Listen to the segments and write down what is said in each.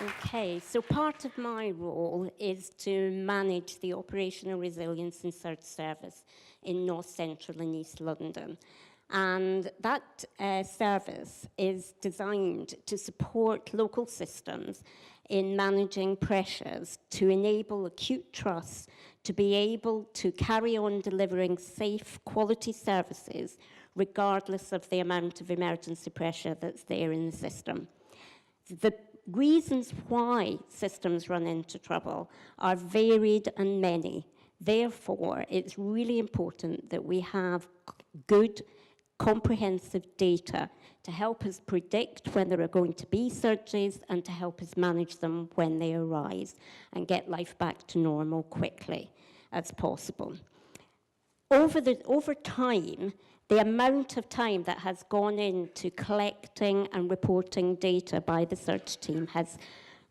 Okay, so part of my role is to manage the operational resilience and search service in North Central and East London. And that service is designed to support local systems in managing pressures to enable acute trusts to be able to carry on delivering safe, quality services regardless of the amount of emergency pressure that's there in the system. The reasons why systems run into trouble are varied and many. Therefore, it's really important that we have good, comprehensive data to help us predict when there are going to be surges and to help us manage them when they arise and get life back to normal quickly as possible. Over time, the amount of time that has gone into collecting and reporting data by the search team has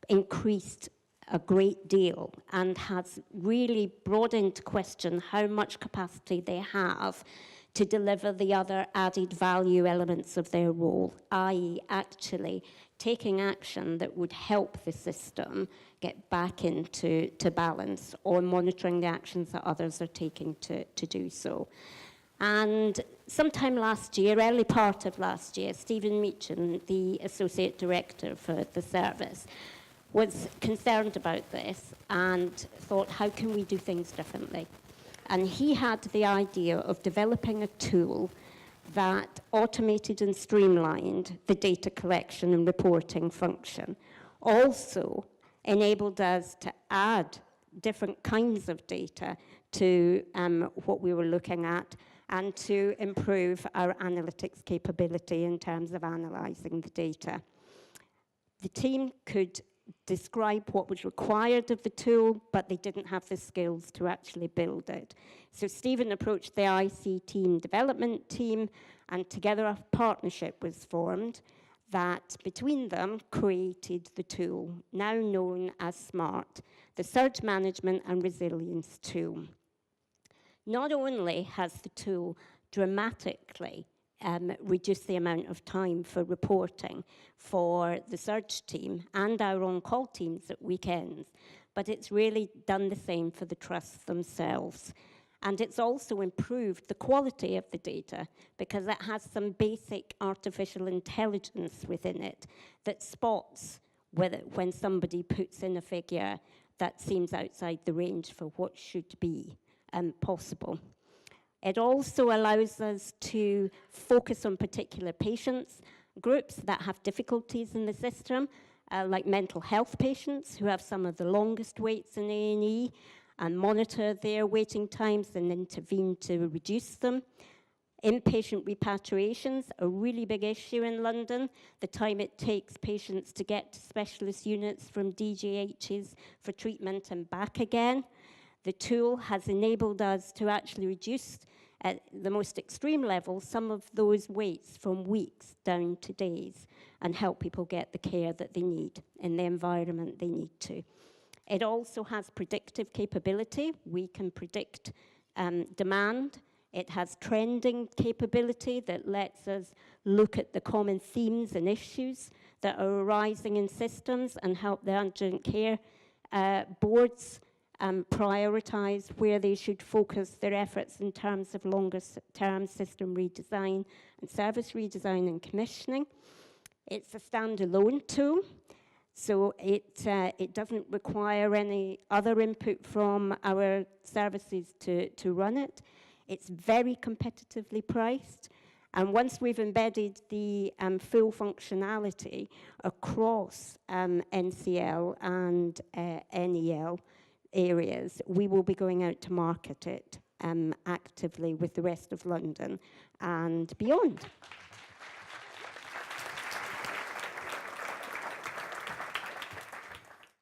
increased a great deal and has really brought into question how much capacity they have to deliver the other added value elements of their role, i.e. actually taking action that would help the system get back into balance or monitoring the actions that others are taking to do so. And sometime last year, early part of last year, Stephen Meachin, the Associate Director for the service, was concerned about this and thought, how can we do things differently? And he had the idea of developing a tool that automated and streamlined the data collection and reporting function. Also enabled us to add different kinds of data to what we were looking at and to improve our analytics capability in terms of analysing the data. The team could describe what was required of the tool, but they didn't have the skills to actually build it. So Stephen approached the IC team development team, and together a partnership was formed that between them created the tool, now known as SMART, the Surge Management and Resilience Tool. Not only has the tool dramatically reduced the amount of time for reporting for the search team and our on-call teams at weekends, but it's really done the same for the trusts themselves. And it's also improved the quality of the data because it has some basic artificial intelligence within it that spots whether when somebody puts in a figure that seems outside the range for what should be possible. It also allows us to focus on particular patients, groups that have difficulties in the system, like mental health patients who have some of the longest waits in A&E, and monitor their waiting times and intervene to reduce them. Inpatient repatriations, a really big issue in London, the time it takes patients to get to specialist units from DGHs for treatment and back again. The tool has enabled us to actually reduce, at the most extreme level, some of those waits from weeks down to days and help people get the care that they need in the environment they need to. It also has predictive capability. We can predict demand. It has trending capability that lets us look at the common themes and issues that are arising in systems and help the urgent care boards prioritize where they should focus their efforts in terms of longer-term system redesign and service redesign and commissioning. It's a standalone tool, so it doesn't require any other input from our services to run it. It's very competitively priced, and once we've embedded the full functionality across NCL and NEL areas, we will be going out to market it actively with the rest of London and beyond.